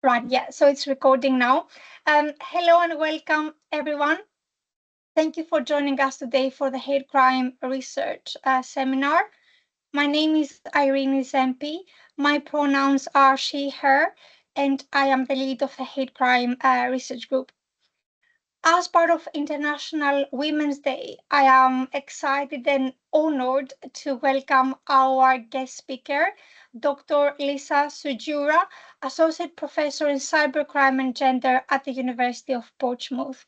Right, yeah, so it's recording now. Hello and welcome, everyone. Thank you for joining us today for the Hate Crime Research Seminar. My name is Irene Zempi. My pronouns are she, her, and I am the lead of the Hate Crime Research Group. As part of International Women's Day, I am excited and honored to welcome our guest speaker, Dr. Lisa Sugiura, Associate Professor in Cybercrime and Gender at the University of Portsmouth.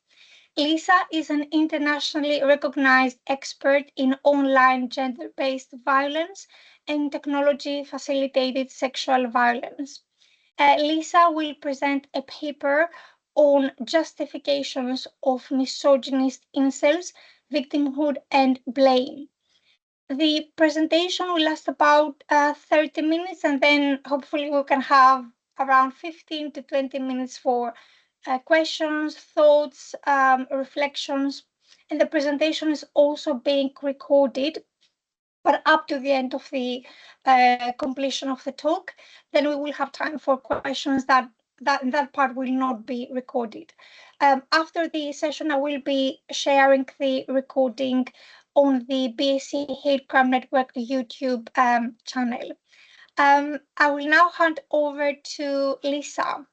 Lisa is an internationally recognized expert in online gender-based violence and technology-facilitated sexual violence. Lisa will present a paper on Justifications of Misogynist Incels, Victimhood and Blame. The presentation will last about 30 minutes, and then hopefully we can have around 15 to 20 minutes for questions, thoughts, reflections. And the presentation is also being recorded, but up to the end of the completion of the talk, then we will have time for questions that part will not be recorded. After the session, I will be sharing the recording on the BSc Hate Crime Network YouTube channel. I will now hand over to Lisa.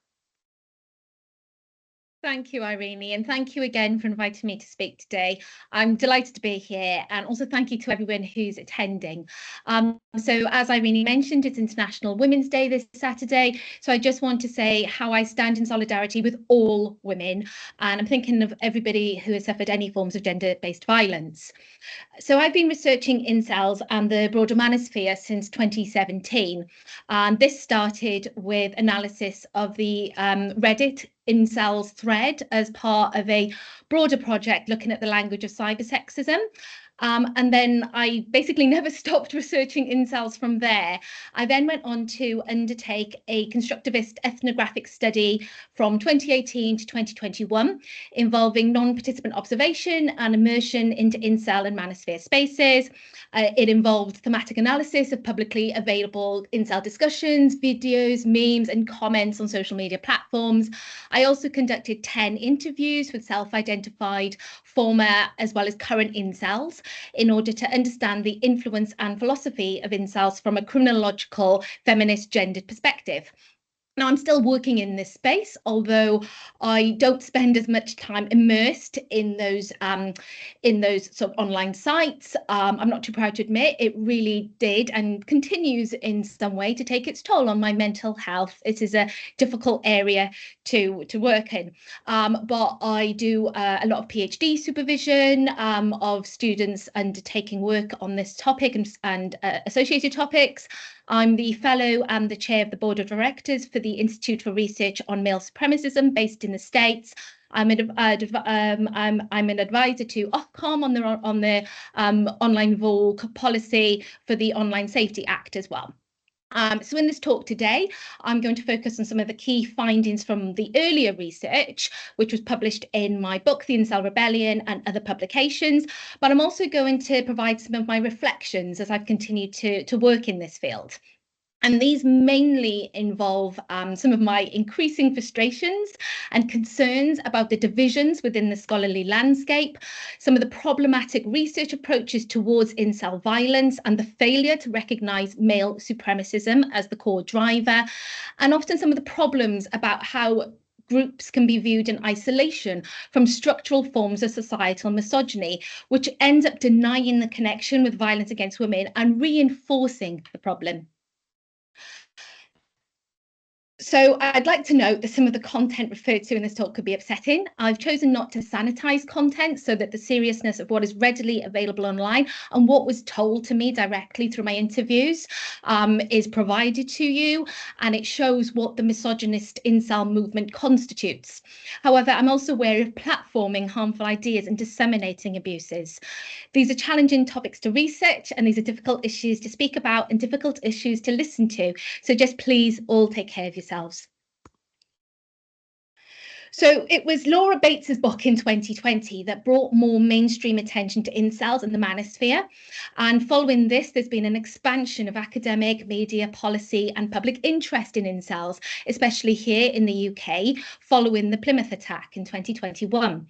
Thank you, Irene, and thank you again for inviting me to speak today. I'm delighted to be here, and also thank you to everyone who's attending. So as Irene mentioned, it's International Women's Day this Saturday, so I just want to say how I stand in solidarity with all women, and I'm thinking of everybody who has suffered any forms of gender-based violence. So I've been researching incels and the broader manosphere since 2017. And this started with analysis of the Reddit incels thread as part of a broader project looking at the language of cybersexism. And then I basically never stopped researching incels from there. I then went on to undertake a constructivist ethnographic study from 2018 to 2021, involving non-participant observation and immersion into incel and manosphere spaces. It involved thematic analysis of publicly available incel discussions, videos, memes, and comments on social media platforms. I also conducted 10 interviews with self-identified former as well as current incels in order to understand the influence and philosophy of incels from a criminological, feminist, gendered perspective. Now, I'm still working in this space, although I don't spend as much time immersed in those sort of online sites. I'm not too proud to admit it really did and continues in some way to take its toll on my mental health. It is a difficult area to work in, but I do a lot of PhD supervision of students undertaking work on this topic and associated topics. I'm the fellow and the chair of the board of directors for the Institute for Research on Male Supremacism based in the States. I'm an advisor to Ofcom on the online VOG policy for the Online Safety Act as well. So in this talk today, I'm going to focus on some of the key findings from the earlier research, which was published in my book, The Incel Rebellion, and other publications. But I'm also going to provide some of my reflections as I've continued to work in this field. And these mainly involve some of my increasing frustrations and concerns about the divisions within the scholarly landscape, some of the problematic research approaches towards incel violence and the failure to recognise male supremacism as the core driver, and often some of the problems about how groups can be viewed in isolation from structural forms of societal misogyny, which ends up denying the connection with violence against women and reinforcing the problem. So I'd like to note that some of the content referred to in this talk could be upsetting. I've chosen not to sanitize content so that the seriousness of what is readily available online and what was told to me directly through my interviews is provided to you, and it shows what the misogynist incel movement constitutes. However, I'm also aware of platforming harmful ideas and disseminating abuses. These are challenging topics to research, and these are difficult issues to speak about and difficult issues to listen to. So just please all take care of yourselves. So it was Laura Bates's book in 2020 that brought more mainstream attention to incels and the manosphere. And following this, there's been an expansion of academic, media, policy and public interest in incels, especially here in the UK, following the Plymouth attack in 2021.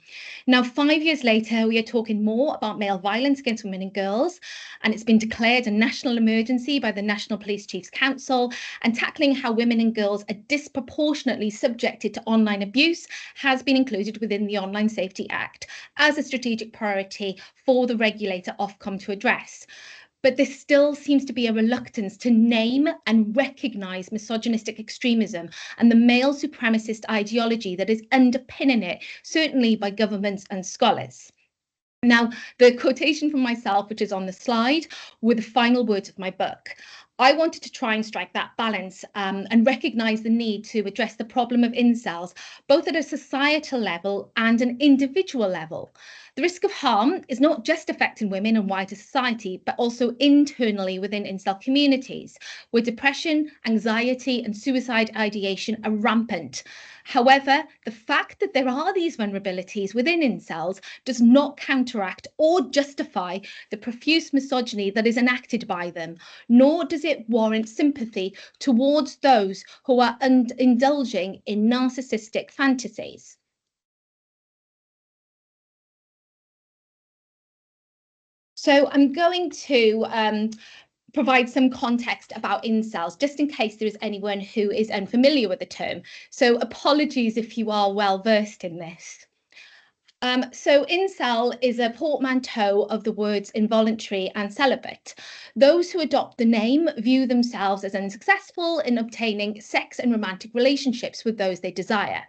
Now, 5 years later, we are talking more about male violence against women and girls, and it's been declared a national emergency by the National Police Chiefs Council, and tackling how women and girls are disproportionately subjected to online abuse has been included within the Online Safety Act as a strategic priority for the regulator Ofcom to address. But there still seems to be a reluctance to name and recognise misogynistic extremism and the male supremacist ideology that is underpinning it, certainly by governments and scholars. Now, the quotation from myself, which is on the slide, were the final words of my book. I wanted to try and strike that balance and recognise the need to address the problem of incels, both at a societal level and an individual level. The risk of harm is not just affecting women and wider society, but also internally within incel communities, where depression, anxiety and suicide ideation are rampant. However, the fact that there are these vulnerabilities within incels does not counteract or justify the profuse misogyny that is enacted by them, nor does it warrant sympathy towards those who are indulging in narcissistic fantasies. So I'm going to provide some context about incels, just in case there is anyone who is unfamiliar with the term. So apologies if you are well versed in this. So incel is a portmanteau of the words involuntary and celibate. Those who adopt the name view themselves as unsuccessful in obtaining sex and romantic relationships with those they desire.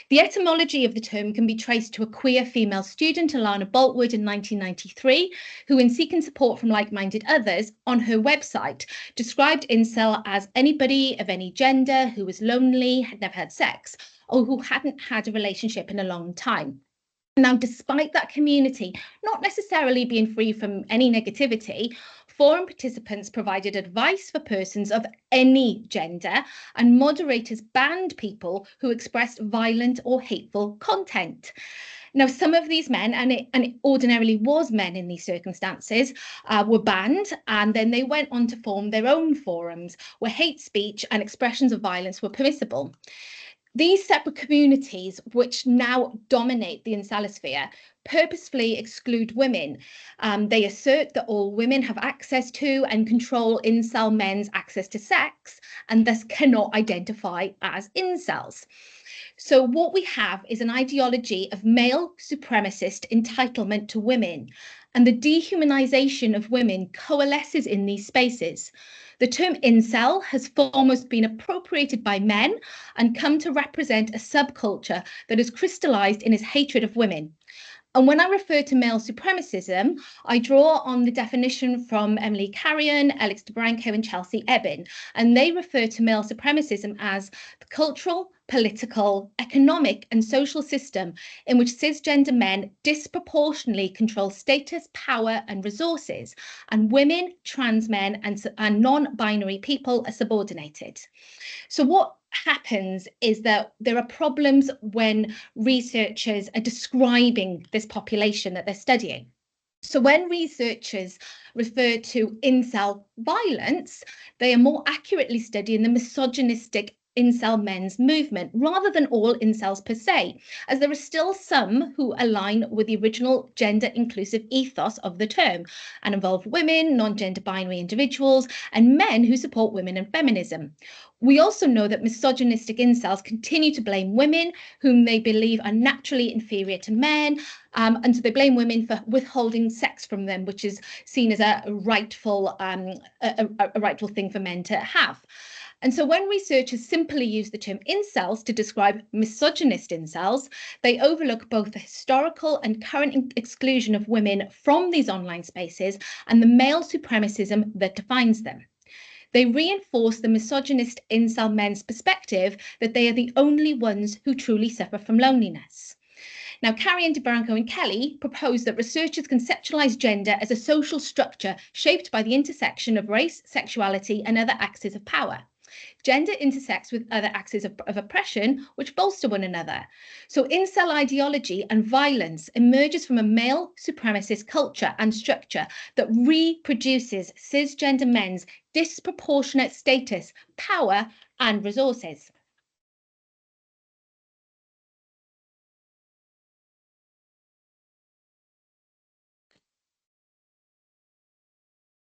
The etymology of the term can be traced to a queer female student, Alana Boltwood, in 1993, who, in seeking support from like-minded others, on her website, described incel as anybody of any gender who was lonely, had never had sex, or who hadn't had a relationship in a long time. Now, despite that community not necessarily being free from any negativity, forum participants provided advice for persons of any gender, and moderators banned people who expressed violent or hateful content. Now, some of these men, and it ordinarily was men in these circumstances, were banned, and then they went on to form their own forums where hate speech and expressions of violence were permissible. These separate communities, which now dominate the incelosphere, purposefully exclude women. They assert that all women have access to and control incel men's access to sex, and thus cannot identify as incels. So what we have is an ideology of male supremacist entitlement to women, and the dehumanization of women coalesces in these spaces. The term incel has foremost been appropriated by men and come to represent a subculture that is crystallized in its hatred of women. And when I refer to male supremacism, I draw on the definition from Emily Carrion, Alex DeBranco and Chelsea Ebbin, and they refer to male supremacism as the cultural, political, economic and social system in which cisgender men disproportionately control status, power and resources, and women, trans men and non-binary people are subordinated. So what happens is that there are problems when researchers are describing this population that they're studying. So when researchers refer to incel violence, they are more accurately studying the misogynistic incel men's movement rather than all incels per se, as there are still some who align with the original gender inclusive ethos of the term and involve women, non-gender binary individuals and men who support women and feminism. We also know that misogynistic incels continue to blame women whom they believe are naturally inferior to men, and so they blame women for withholding sex from them, which is seen as a rightful thing for men to have. And so when researchers simply use the term incels to describe misogynist incels, they overlook both the historical and current exclusion of women from these online spaces and the male supremacism that defines them. They reinforce the misogynist incel men's perspective that they are the only ones who truly suffer from loneliness. Now, Carrion, DeBranco and Kelly propose that researchers conceptualize gender as a social structure shaped by the intersection of race, sexuality and other axes of power. Gender intersects with other axes of oppression, which bolster one another. So incel ideology and violence emerges from a male supremacist culture and structure that reproduces cisgender men's disproportionate status, power, and resources.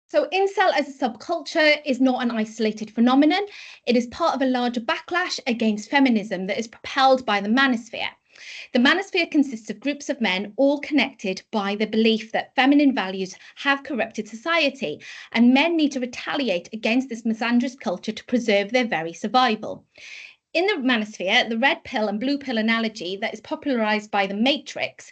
So incel as a subculture is not an isolated phenomenon. It is part of a larger backlash against feminism that is propelled by the manosphere. The manosphere consists of groups of men all connected by the belief that feminine values have corrupted society, and men need to retaliate against this misandrist culture to preserve their very survival. In the manosphere, the red pill and blue pill analogy that is popularized by The Matrix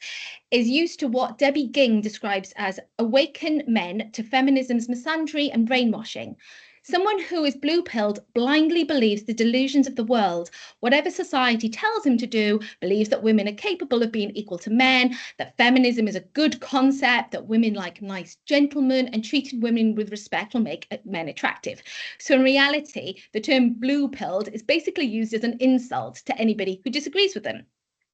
is used to what Debbie Ging describes as awaken men to feminism's misandry and brainwashing. Someone who is blue-pilled blindly believes the delusions of the world. Whatever society tells him to do, believes that women are capable of being equal to men, that feminism is a good concept, that women like nice gentlemen, and treating women with respect will make men attractive. So in reality, the term blue-pilled is basically used as an insult to anybody who disagrees with them.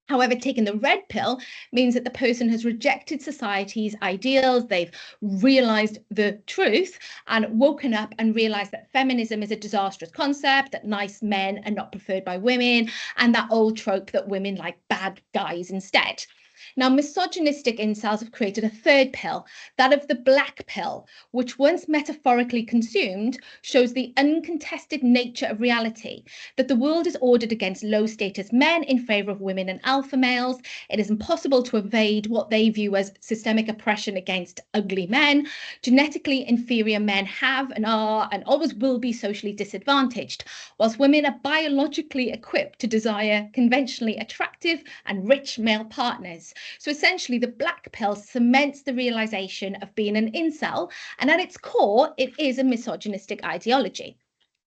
However, taking the red pill means that the person has rejected society's ideals, they've realized the truth and woken up and realized that feminism is a disastrous concept, that nice men are not preferred by women, and that old trope that women like bad guys instead. Now, misogynistic incels have created a third pill, that of the black pill, which once metaphorically consumed, shows the uncontested nature of reality, that the world is ordered against low-status men in favour of women and alpha males. It is impossible to evade what they view as systemic oppression against ugly men. Genetically inferior men have and are and always will be socially disadvantaged, whilst women are biologically equipped to desire conventionally attractive and rich male partners. So essentially, the black pill cements the realization of being an incel, and at its core, it is a misogynistic ideology.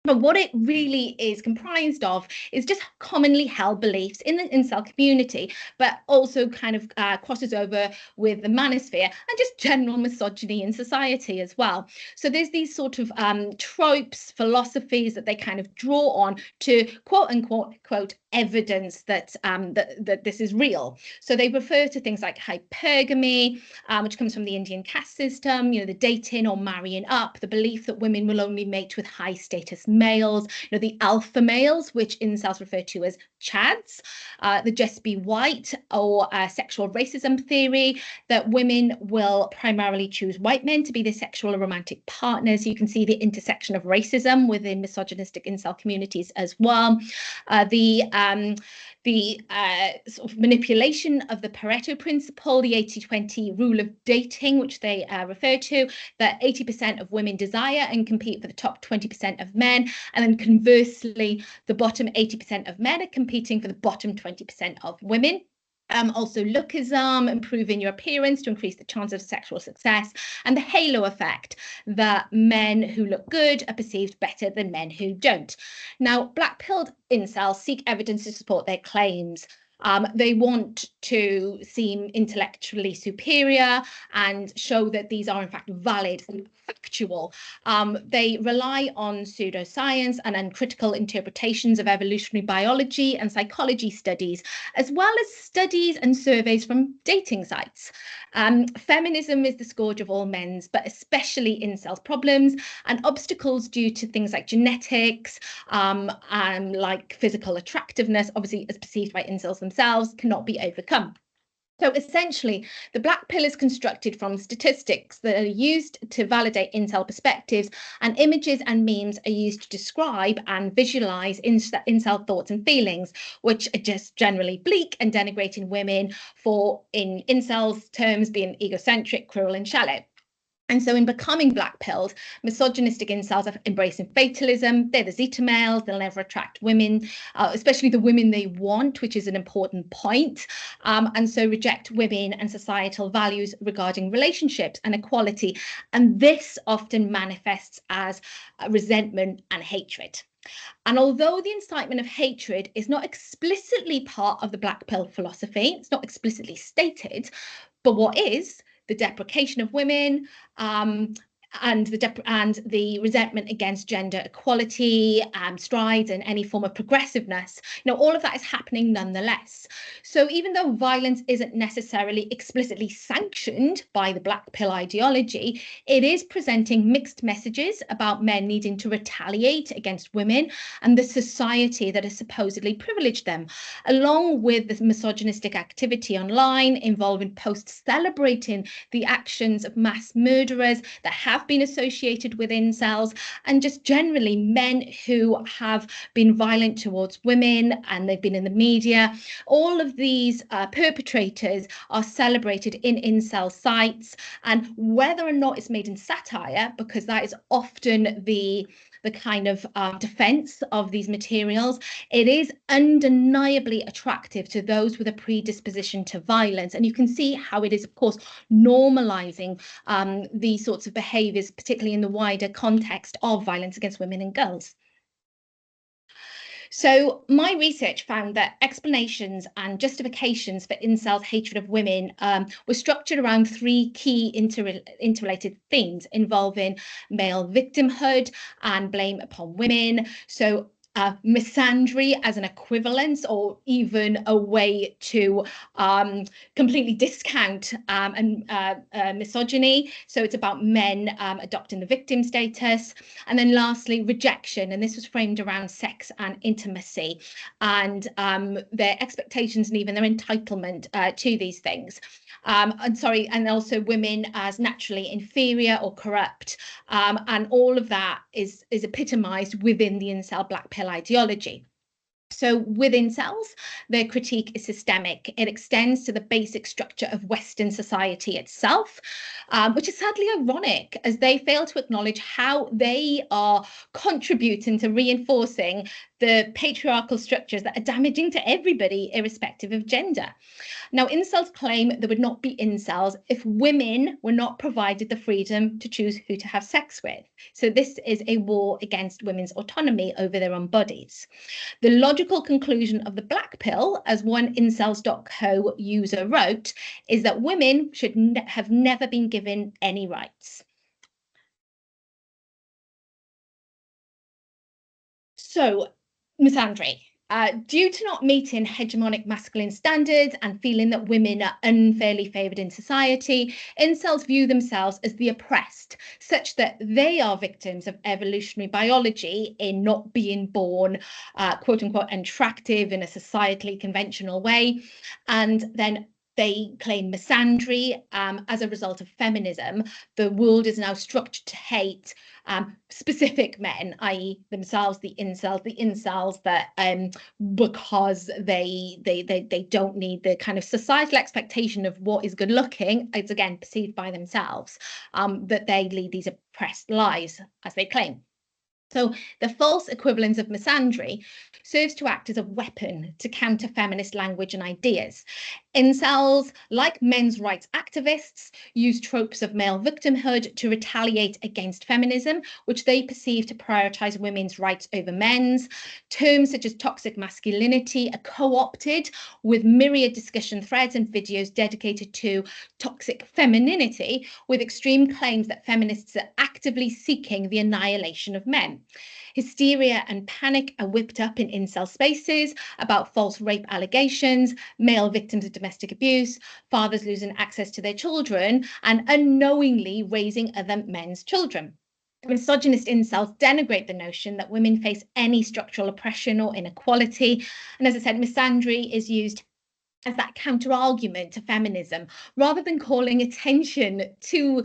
But what it really is comprised of is just commonly held beliefs in the incel community, but also kind of crosses over with the manosphere and just general misogyny in society as well. So there's these sort of tropes, philosophies that they kind of draw on to quote unquote quote evidence that that this is real. So they refer to things like hypergamy, which comes from the Indian caste system, you know, the dating or marrying up, the belief that women will only mate with high status males, you know, the alpha males, which incels refer to as chads, the just be white or sexual racism theory, that women will primarily choose white men to be their sexual or romantic partners. You can see the intersection of racism within misogynistic incel communities as well. The sort of manipulation of the Pareto principle, the 80-20 rule of dating, which they refer to, that 80% of women desire and compete for the top 20% of men. And then conversely, the bottom 80% of men are competing for the bottom 20% of women. Also lookism, improving your appearance to increase the chance of sexual success, and the halo effect, that men who look good are perceived better than men who don't. Now, black-pilled incels seek evidence to support their claims. They want to seem intellectually superior and show that these are in fact valid and factual. They rely on pseudoscience and uncritical interpretations of evolutionary biology and psychology studies, as well as studies and surveys from dating sites. Feminism is the scourge of all men's, but especially incels' problems, and obstacles due to things like genetics, like physical attractiveness, obviously as perceived by incels themselves, cannot be overcome. So essentially, the black pill is constructed from statistics that are used to validate incel perspectives, and images and memes are used to describe and visualize incel thoughts and feelings, which are just generally bleak and denigrating women, for, in incels' terms, being egocentric, cruel, and shallow. And so in becoming black-pilled, misogynistic incels are embracing fatalism. They're the Zeta males. They'll never attract women, especially the women they want, which is an important point. And so reject women and societal values regarding relationships and equality. And this often manifests as resentment and hatred. And although the incitement of hatred is not explicitly part of the black pill philosophy, it's not explicitly stated, but what is the deprecation of women, and the resentment against gender equality, strides, and any form of progressiveness, all of that is happening nonetheless. So even though violence isn't necessarily explicitly sanctioned by the black pill ideology, it is presenting mixed messages about men needing to retaliate against women and the society that has supposedly privileged them, along with the misogynistic activity online involving posts celebrating the actions of mass murderers that have been associated with incels, and just generally men who have been violent towards women and they've been in the media. All of these perpetrators are celebrated in incel sites, and whether or not it's made in satire, because that is often the kind of defense of these materials, it is undeniably attractive to those with a predisposition to violence. And you can see how it is, of course, normalizing these sorts of behaviors, particularly in the wider context of violence against women and girls. So my research found that explanations and justifications for incels' hatred of women were structured around three key interrelated themes involving male victimhood and blame upon women. So misandry as an equivalence, or even a way to completely discount misogyny. So it's about men adopting the victim status. And then lastly, rejection. And this was framed around sex and intimacy and their expectations and even their entitlement to these things. And also women as naturally inferior or corrupt. And all of that is epitomized within the incel black pill ideology. So with incels, their critique is systemic. It extends to the basic structure of Western society itself, which is sadly ironic, as they fail to acknowledge how they are contributing to reinforcing the patriarchal structures that are damaging to everybody, irrespective of gender. Now, incels claim there would not be incels if women were not provided the freedom to choose who to have sex with. So this is a war against women's autonomy over their own bodies. The logical conclusion of the black pill, as one incels.co user wrote, is that women should have never been given any rights. So, misandry. Due to not meeting hegemonic masculine standards and feeling that women are unfairly favoured in society, incels view themselves as the oppressed, such that they are victims of evolutionary biology in not being born, quote unquote, attractive in a societally conventional way. And then they claim misandry as a result of feminism. The world is now structured to hate specific men, i.e. themselves, the incels that because they don't need the kind of societal expectation of what is good looking, it's again perceived by themselves, that they lead these oppressed lives, as they claim. So the false equivalence of misandry serves to act as a weapon to counter feminist language and ideas. Incels, like men's rights activists, use tropes of male victimhood to retaliate against feminism, which they perceive to prioritize women's rights over men's. Terms such as toxic masculinity are co-opted with myriad discussion threads and videos dedicated to toxic femininity, with extreme claims that feminists are actively seeking the annihilation of men. Hysteria and panic are whipped up in incel spaces about false rape allegations, male victims of domestic abuse, fathers losing access to their children, and unknowingly raising other men's children. Misogynist incels denigrate the notion that women face any structural oppression or inequality. And as I said, misandry is used as that counter argument to feminism, rather than calling attention to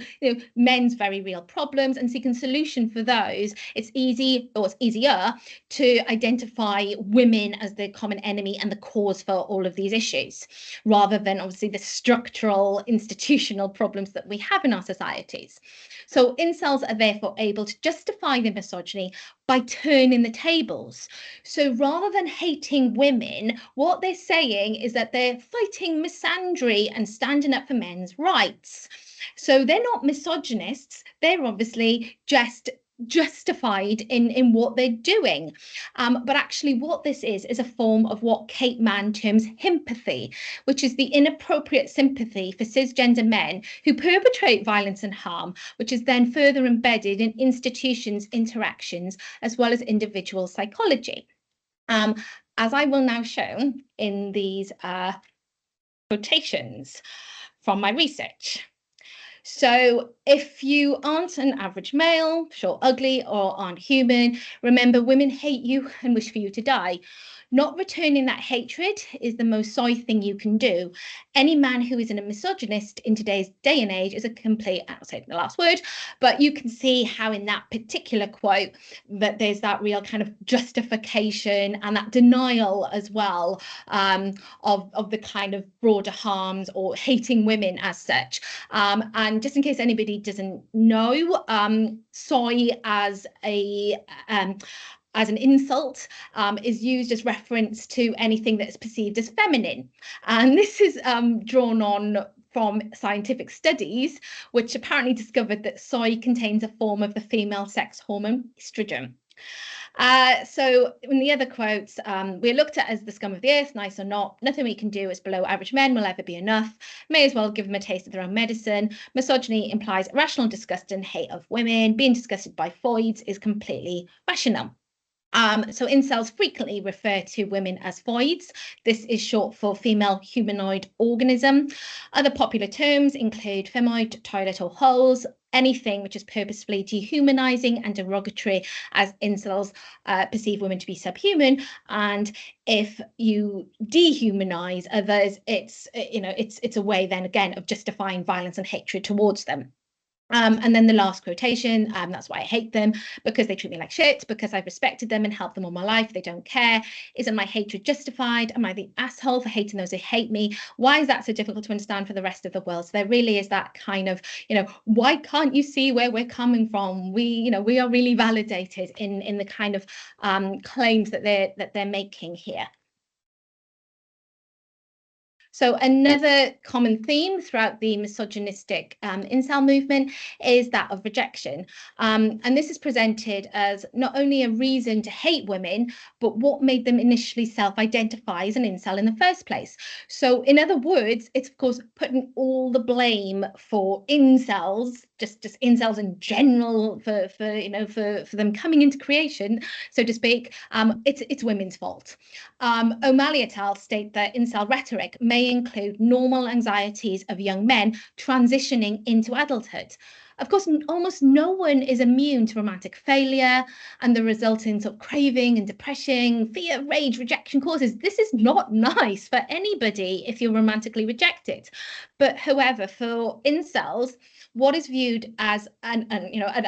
men's very real problems and seeking solution for those. It's easier to identify women as the common enemy and the cause for all of these issues, rather than obviously the structural institutional problems that we have in our societies. So incels are therefore able to justify the misogyny by turning the tables. So rather than hating women, what they're saying is that they're fighting misandry and standing up for men's rights. So they're not misogynists. They're obviously just justified in what they're doing. But actually what this is a form of what Kate Mann terms himpathy, which is the inappropriate sympathy for cisgender men who perpetrate violence and harm, which is then further embedded in institutions' interactions as well as individual psychology. As I will now show in these quotations from my research. So if you aren't an average male, short, ugly, or aren't human, remember women hate you and wish for you to die. Not returning that hatred is the most soy thing you can do. Any man who isn't a misogynist in today's day and age is a complete, I'll say the last word, but you can see how in that particular quote that there's that real kind of justification and that denial as well of the kind of broader harms or hating women as such. And just in case anybody doesn't know, soy as an insult is used as reference to anything that is perceived as feminine. And this is drawn on from scientific studies, which apparently discovered that soy contains a form of the female sex hormone estrogen. So in the other quotes, we're looked at as the scum of the earth, nice or not. Nothing we can do as below average men will ever be enough. May as well give them a taste of their own medicine. Misogyny implies irrational disgust and hate of women. Being disgusted by foids is completely rational. So incels frequently refer to women as foids. This is short for female humanoid organism. Other popular terms include femoid, toilet or holes, anything which is purposefully dehumanizing and derogatory, as incels perceive women to be subhuman. And if you dehumanize others, it's a way then again of justifying violence and hatred towards them. And then the last quotation, that's why I hate them, because they treat me like shit, because I've respected them and helped them all my life. They don't care. Isn't my hatred justified? Am I the asshole for hating those who hate me? Why is that so difficult to understand for the rest of the world? So there really is that kind of, why can't you see where we're coming from? We are really validated in the kind of claims that they're making here. So another common theme throughout the misogynistic incel movement is that of rejection. And this is presented as not only a reason to hate women, but what made them initially self-identify as an incel in the first place. So in other words, it's of course putting all the blame for incels, just incels in general for them coming into creation, so to speak. It's women's fault. O'Malley et al. State that incel rhetoric may include normal anxieties of young men transitioning into adulthood. Of course, almost no one is immune to romantic failure and the resultant sort of craving and depression, fear, rage, rejection causes. This is not nice for anybody if you're romantically rejected. But however, for incels, what is viewed as an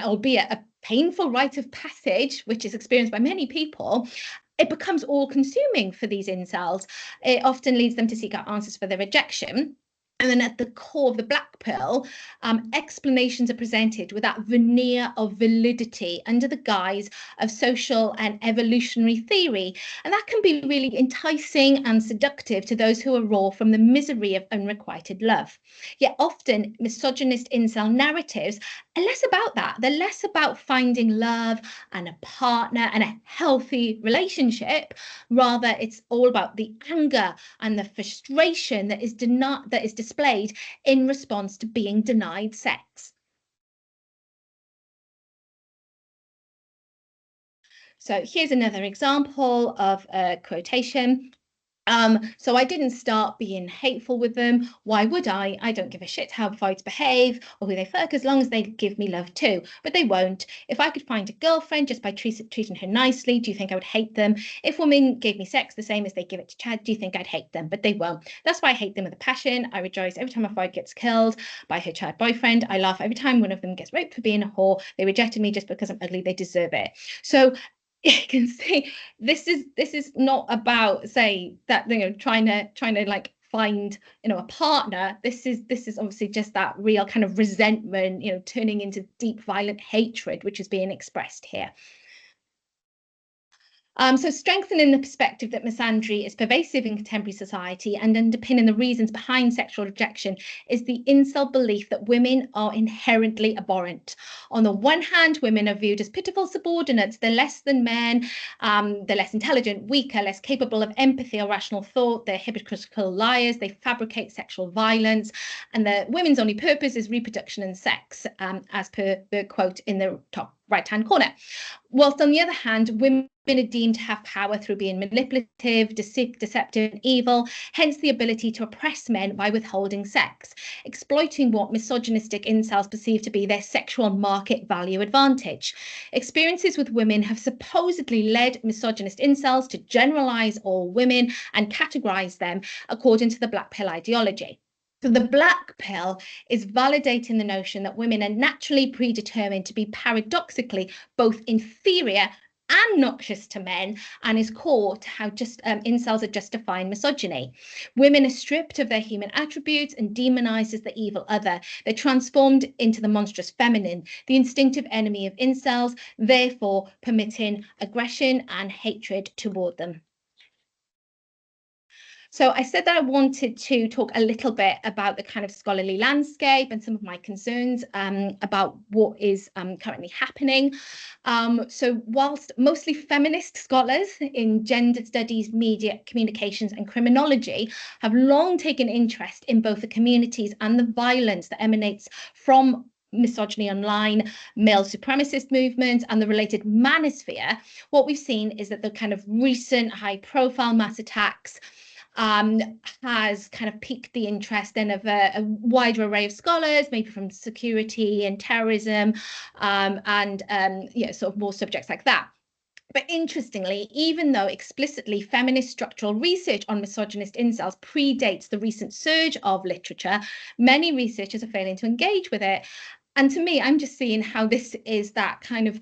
albeit a painful rite of passage, which is experienced by many people, it becomes all-consuming for these incels. It often leads them to seek out answers for their rejection. And then at the core of the black pill, explanations are presented with that veneer of validity under the guise of social and evolutionary theory. And that can be really enticing and seductive to those who are raw from the misery of unrequited love. Yet often misogynist incel narratives are less about that. They're less about finding love and a partner and a healthy relationship. Rather, it's all about the anger and the frustration that is displayed in response to being denied sex. So here's another example of a quotation. So I didn't start being hateful with them. Why would I? I don't give a shit how fights behave or who they fuck as long as they give me love too. But they won't. If I could find a girlfriend just by treating her nicely, do you think I would hate them? If women gave me sex the same as they give it to Chad, do you think I'd hate them? But they won't. That's why I hate them with a passion. I rejoice every time a fight gets killed by her child boyfriend. I laugh every time one of them gets raped for being a whore. They rejected me just because I'm ugly. They deserve it. So you can see this is not about, say, that trying to like find a partner. This is obviously just that real kind of resentment, turning into deep violent hatred, which is being expressed here. So strengthening the perspective that misandry is pervasive in contemporary society and underpinning the reasons behind sexual rejection is the incel belief that women are inherently abhorrent. On the one hand, women are viewed as pitiful subordinates. They're less than men, they're less intelligent, weaker, less capable of empathy or rational thought. They're hypocritical liars. They fabricate sexual violence. And the women's only purpose is reproduction and sex, as per the quote in the top right-hand corner. Whilst on the other hand, women are deemed to have power through being manipulative, deceptive, and evil, hence the ability to oppress men by withholding sex, exploiting what misogynistic incels perceive to be their sexual market value advantage. Experiences with women have supposedly led misogynist incels to generalize all women and categorize them according to the black pill ideology. So the black pill is validating the notion that women are naturally predetermined to be paradoxically both inferior and noxious to men, and is core to how incels are justifying misogyny. Women are stripped of their human attributes and demonized as the evil other. They're transformed into the monstrous feminine, the instinctive enemy of incels, therefore permitting aggression and hatred toward them. So I said that I wanted to talk a little bit about the kind of scholarly landscape and some of my concerns about what is currently happening. So whilst mostly feminist scholars in gender studies, media, communications and criminology have long taken interest in both the communities and the violence that emanates from misogyny online, male supremacist movements and the related manosphere, what we've seen is that the kind of recent high-profile mass attacks has kind of piqued the interest then of a wider array of scholars, maybe from security and terrorism, sort of more subjects like that. But interestingly, even though explicitly feminist structural research on misogynist incels predates the recent surge of literature, many researchers are failing to engage with it. And to me, I'm just seeing how this is that kind of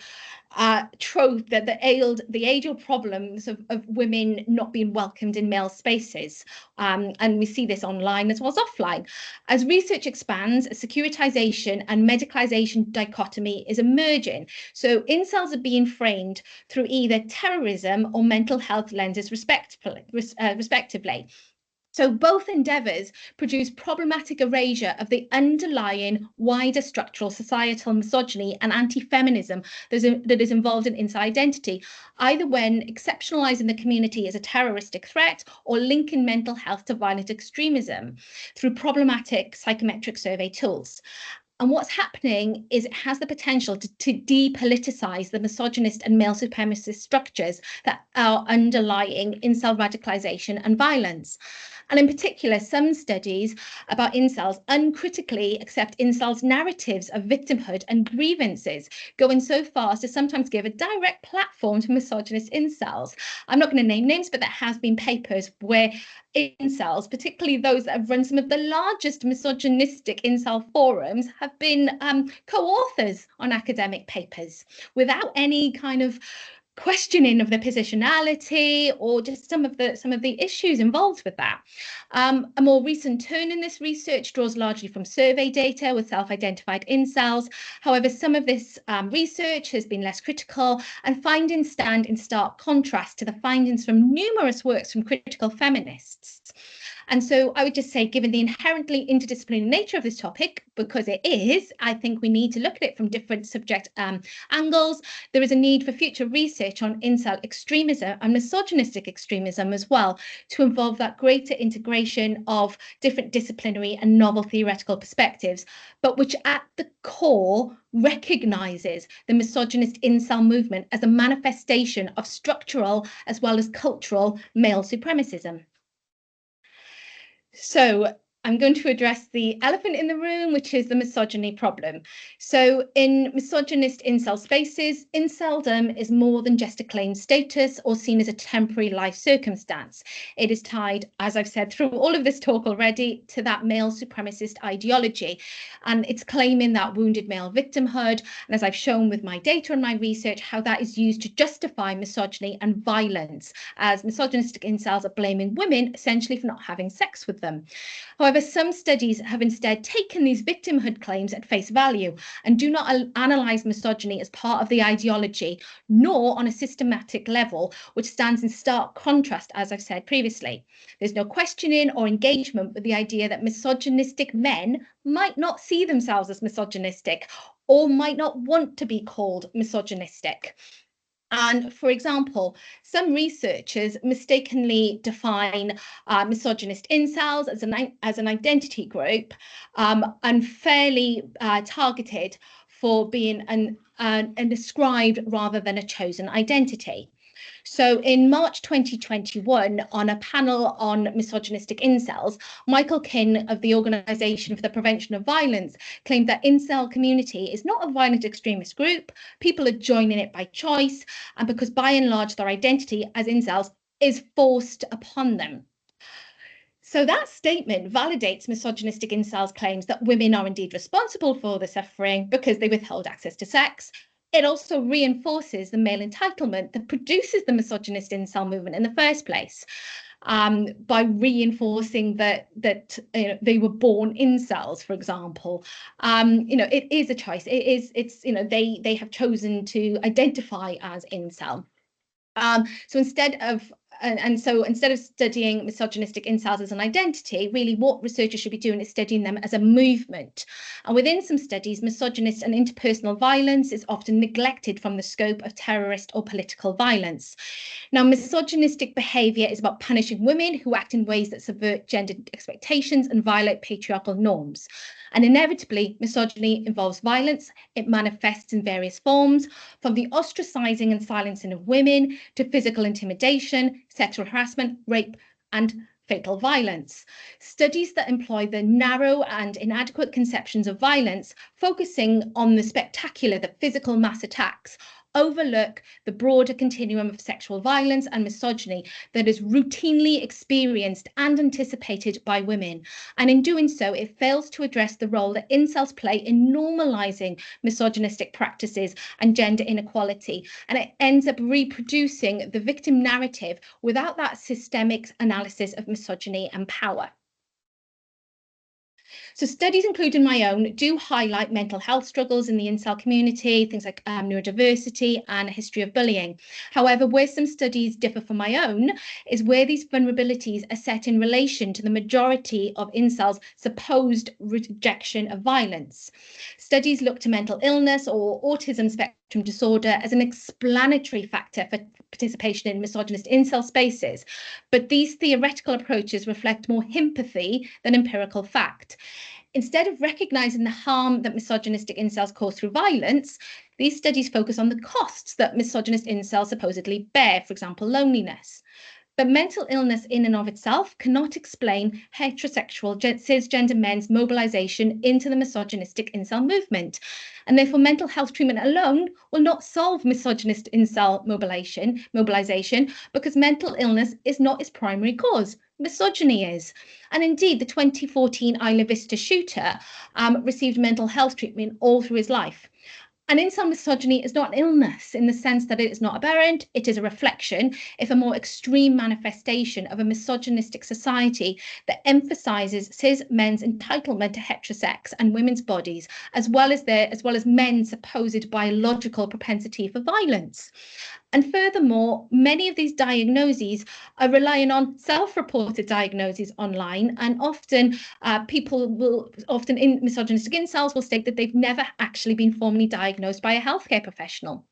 trope that the age-old problems of women not being welcomed in male spaces. And we see this online as well as offline. As research expands, a securitization and medicalization dichotomy is emerging. So incels are being framed through either terrorism or mental health lenses respectively. So both endeavours produce problematic erasure of the underlying wider structural societal misogyny and anti-feminism that is involved in incel identity, either when exceptionalising the community as a terroristic threat or linking mental health to violent extremism through problematic psychometric survey tools. And what's happening is it has the potential to depoliticize the misogynist and male supremacist structures that are underlying incel radicalization and violence. And in particular, some studies about incels uncritically accept incels' narratives of victimhood and grievances, going so far as to sometimes give a direct platform to misogynist incels. I'm not going to name names, but there has been papers where incels, particularly those that have run some of the largest misogynistic incel forums, have been co-authors on academic papers without any kind of questioning of the positionality or just some of the issues involved with that. A more recent turn in this research draws largely from survey data with self-identified incels. However, some of this research has been less critical, and findings stand in stark contrast to the findings from numerous works from critical feminists. And so I would just say, given the inherently interdisciplinary nature of this topic, because it is, I think we need to look at it from different subject angles. There is a need for future research on incel extremism and misogynistic extremism as well, to involve that greater integration of different disciplinary and novel theoretical perspectives, but which at the core recognises the misogynist incel movement as a manifestation of structural as well as cultural male supremacism. So I'm going to address the elephant in the room, which is the misogyny problem. So in misogynist incel spaces, inceldom is more than just a claimed status or seen as a temporary life circumstance. It is tied, as I've said through all of this talk already, to that male supremacist ideology. And it's claiming that wounded male victimhood, and as I've shown with my data and my research, how that is used to justify misogyny and violence, as misogynistic incels are blaming women essentially for not having sex with them. However, However, some studies have instead taken these victimhood claims at face value and do not analyse misogyny as part of the ideology, nor on a systematic level, which stands in stark contrast, as I've said previously. There's no questioning or engagement with the idea that misogynistic men might not see themselves as misogynistic or might not want to be called misogynistic. And for example, some researchers mistakenly define misogynist incels as an identity group, unfairly targeted for being an ascribed rather than a chosen identity. So in March 2021, on a panel on misogynistic incels, Michael Kin of the Organisation for the Prevention of Violence claimed that incel community is not a violent extremist group. People are joining it by choice, and because by and large their identity as incels is forced upon them. So that statement validates misogynistic incels' claims that women are indeed responsible for the suffering because they withhold access to sex. It also reinforces the male entitlement that produces the misogynist incel movement in the first place, by reinforcing that they were born incels, for example. It is a choice. They have chosen to identify as incel. So instead of studying misogynistic incels as an identity, really what researchers should be doing is studying them as a movement. And within some studies, misogynist and interpersonal violence is often neglected from the scope of terrorist or political violence. Now, misogynistic behaviour is about punishing women who act in ways that subvert gender expectations and violate patriarchal norms. And inevitably, misogyny involves violence. It manifests in various forms, from the ostracising and silencing of women to physical intimidation, sexual harassment, rape, and fatal violence. Studies that employ the narrow and inadequate conceptions of violence, focusing on the spectacular, the physical mass attacks, overlook the broader continuum of sexual violence and misogyny that is routinely experienced and anticipated by women. And in doing so, it fails to address the role that incels play in normalizing misogynistic practices and gender inequality. And it ends up reproducing the victim narrative without that systemic analysis of misogyny and power. So studies, including my own, do highlight mental health struggles in the incel community, things like neurodiversity and a history of bullying. However, where some studies differ from my own is where these vulnerabilities are set in relation to the majority of incels' supposed rejection of violence. Studies look to mental illness or autism spectrum disorder as an explanatory factor for participation in misogynist incel spaces, but these theoretical approaches reflect more empathy than empirical fact. Instead of recognising the harm that misogynistic incels cause through violence, these studies focus on the costs that misogynist incels supposedly bear, for example, loneliness. But mental illness in and of itself cannot explain heterosexual cisgender men's mobilisation into the misogynistic incel movement. And therefore, mental health treatment alone will not solve misogynist incel mobilisation because mental illness is not its primary cause. Misogyny is. And indeed, the 2014 Isla Vista shooter received mental health treatment all through his life. And incel misogyny is not an illness in the sense that it is not aberrant, it is a reflection, if a more extreme manifestation of a misogynistic society that emphasises cis men's entitlement to heterosex and women's bodies, as well as men's supposed biological propensity for violence. And furthermore, many of these diagnoses are relying on self-reported diagnoses online, and often in misogynistic incels will state that they've never actually been formally diagnosed by a healthcare professional.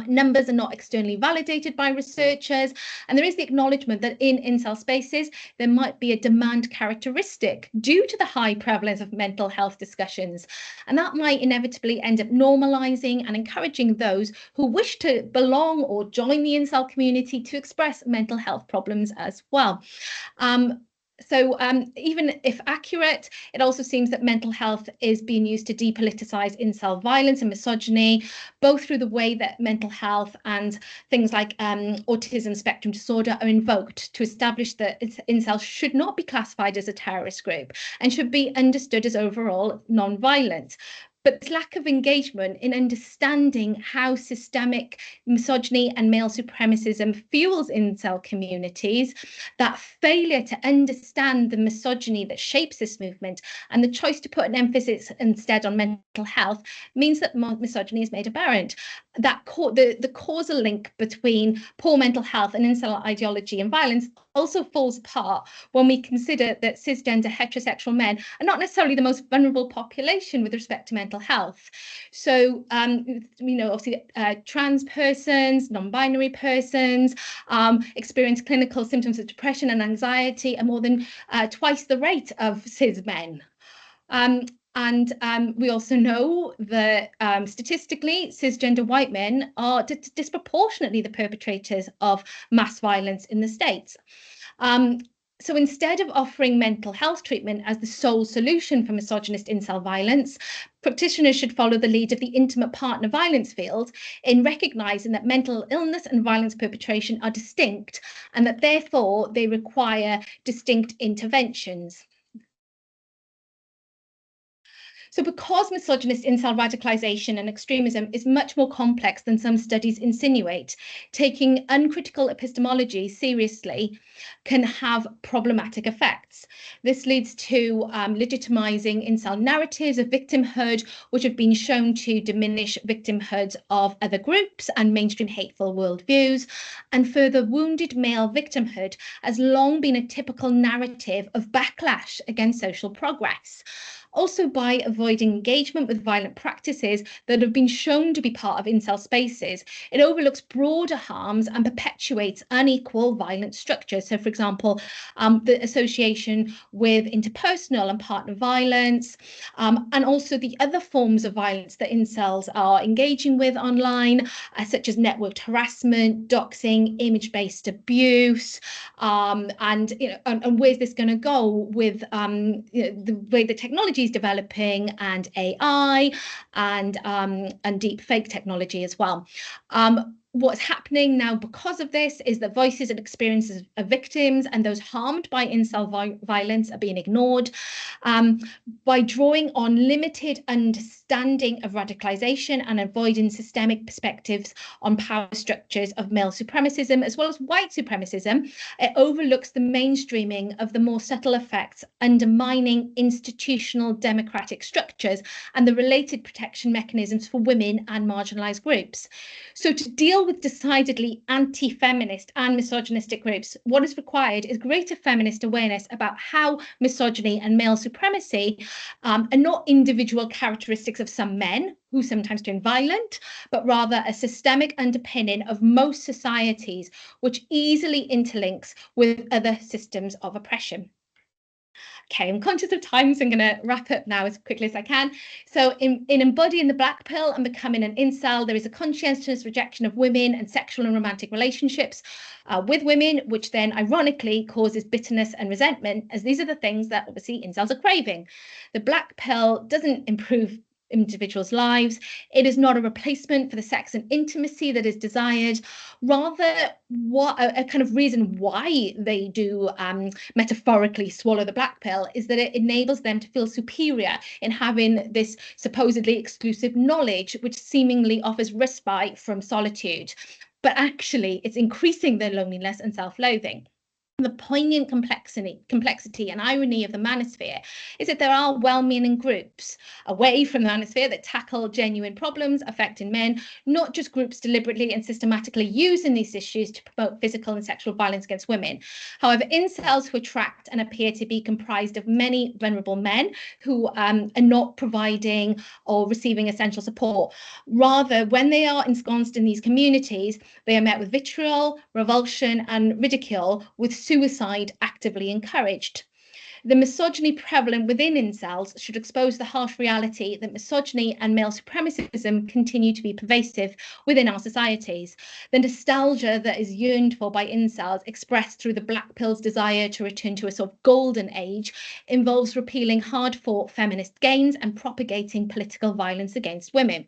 Numbers are not externally validated by researchers, and there is the acknowledgement that in incel spaces, there might be a demand characteristic due to the high prevalence of mental health discussions. And that might inevitably end up normalising and encouraging those who wish to belong or join the incel community to express mental health problems as well. So even if accurate, it also seems that mental health is being used to depoliticize incel violence and misogyny, both through the way that mental health and things like autism spectrum disorder are invoked to establish that incels should not be classified as a terrorist group and should be understood as overall non-violent. But this lack of engagement in understanding how systemic misogyny and male supremacism fuels incel communities, that failure to understand the misogyny that shapes this movement, and the choice to put an emphasis instead on mental health means that misogyny is made apparent. That the causal link between poor mental health and incel ideology and violence also falls apart when we consider that cisgender heterosexual men are not necessarily the most vulnerable population with respect to mental health. So, obviously trans persons, non-binary persons experience clinical symptoms of depression and anxiety at more than twice the rate of cis men. We also know that statistically, cisgender white men are disproportionately the perpetrators of mass violence in the States. So instead of offering mental health treatment as the sole solution for misogynist incel violence, practitioners should follow the lead of the intimate partner violence field in recognising that mental illness and violence perpetration are distinct and that therefore they require distinct interventions. So because misogynist incel radicalization and extremism is much more complex than some studies insinuate, taking uncritical epistemology seriously can have problematic effects. This leads to legitimizing incel narratives of victimhood, which have been shown to diminish victimhood of other groups and mainstream hateful worldviews. And further, wounded male victimhood has long been a typical narrative of backlash against social progress. Also, by avoiding engagement with violent practices that have been shown to be part of incel spaces, it overlooks broader harms and perpetuates unequal violent structures. So, for example, the association with interpersonal and partner violence, and also the other forms of violence that incels are engaging with online, such as networked harassment, doxing, image-based abuse, and where's this going to go with the way the technology is developing, and AI and deep fake technology as well. What's happening now because of this is that voices and experiences of victims and those harmed by incel violence are being ignored. By drawing on limited understanding of radicalization and avoiding systemic perspectives on power structures of male supremacism as well as white supremacism, it overlooks the mainstreaming of the more subtle effects undermining institutional democratic structures and the related protection mechanisms for women and marginalized groups. So to deal with decidedly anti-feminist and misogynistic groups, what is required is greater feminist awareness about how misogyny and male supremacy are not individual characteristics of some men who sometimes turn violent, but rather a systemic underpinning of most societies, which easily interlinks with other systems of oppression. Okay, I'm conscious of time, so I'm going to wrap up now as quickly as I can. So in embodying the black pill and becoming an incel, there is a conscientious rejection of women and sexual and romantic relationships with women, which then ironically causes bitterness and resentment, as these are the things that obviously incels are craving. The black pill doesn't improve individuals' lives. It is not a replacement for the sex and intimacy that is desired. Rather, what a kind of reason why they do metaphorically swallow the black pill is that it enables them to feel superior in having this supposedly exclusive knowledge, which seemingly offers respite from solitude. But actually, it's increasing their loneliness and self-loathing. The poignant complexity and irony of the manosphere is that there are well-meaning groups away from the manosphere that tackle genuine problems affecting men, not just groups deliberately and systematically using these issues to promote physical and sexual violence against women. However, incels who attract and appear to be comprised of many vulnerable men who are not providing or receiving essential support. Rather, when they are ensconced in these communities, they are met with vitriol, revulsion, and ridicule, with suicide actively encouraged. The misogyny prevalent within incels should expose the harsh reality that misogyny and male supremacism continue to be pervasive within our societies. The nostalgia that is yearned for by incels, expressed through the black pill's desire to return to a sort of golden age, involves repealing hard-fought feminist gains and propagating political violence against women.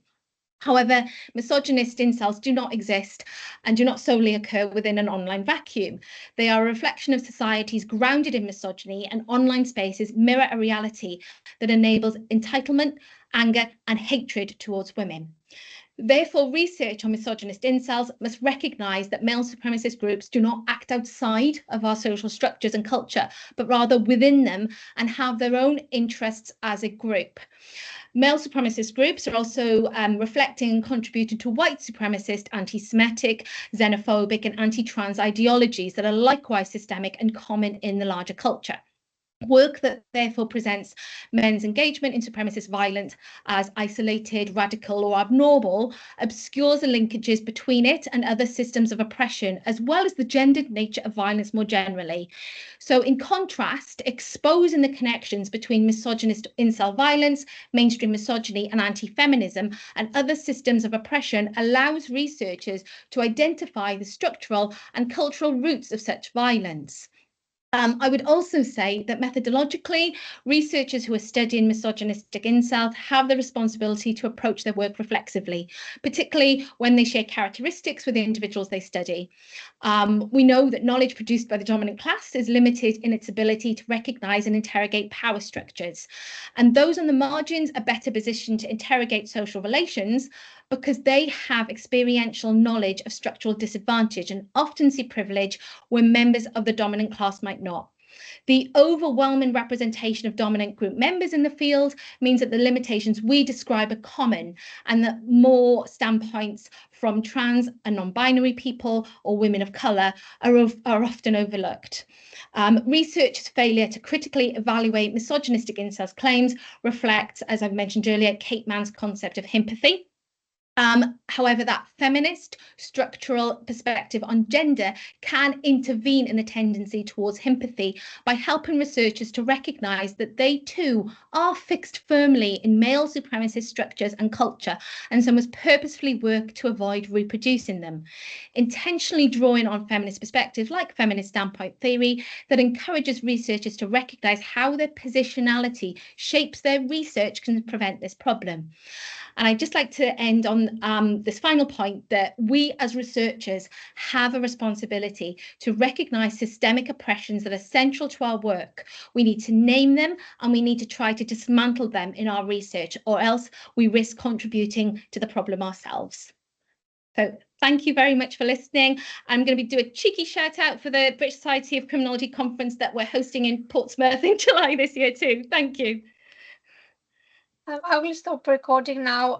However, misogynist incels do not exist and do not solely occur within an online vacuum. They are a reflection of societies grounded in misogyny, and online spaces mirror a reality that enables entitlement, anger, and hatred towards women. Therefore, research on misogynist incels must recognise that male supremacist groups do not act outside of our social structures and culture, but rather within them, and have their own interests as a group. Male supremacist groups are also reflecting and contributing to white supremacist, anti-Semitic, xenophobic, and anti-trans ideologies that are likewise systemic and common in the larger culture. Work that therefore presents men's engagement in supremacist violence as isolated, radical, or abnormal obscures the linkages between it and other systems of oppression, as well as the gendered nature of violence more generally. So in contrast, exposing the connections between misogynist incel violence, mainstream misogyny, and anti-feminism and other systems of oppression allows researchers to identify the structural and cultural roots of such violence. I would also say that methodologically, researchers who are studying misogynistic incels have the responsibility to approach their work reflexively, particularly when they share characteristics with the individuals they study. We know that knowledge produced by the dominant class is limited in its ability to recognise and interrogate power structures. And those on the margins are better positioned to interrogate social relations because they have experiential knowledge of structural disadvantage and often see privilege where members of the dominant class might not. The overwhelming representation of dominant group members in the field means that the limitations we describe are common, and that more standpoints from trans and non-binary people or women of colour are often overlooked. Research's failure to critically evaluate misogynistic incels claims reflects, as I've mentioned earlier, Kate Mann's concept of himpathy. However, that feminist structural perspective on gender can intervene in the tendency towards himpathy by helping researchers to recognise that they too are fixed firmly in male supremacist structures and culture, and so must purposefully work to avoid reproducing them. Intentionally drawing on feminist perspectives like feminist standpoint theory that encourages researchers to recognise how their positionality shapes their research can prevent this problem. And I'd just like to end on this final point, that we as researchers have a responsibility to recognise systemic oppressions that are central to our work. We need to name them, and we need to try to dismantle them in our research, or else we risk contributing to the problem ourselves. So thank you very much for listening. I'm going to do a cheeky shout out for the British Society of Criminology conference that we're hosting in Portsmouth in July this year too. Thank you. I will stop recording now.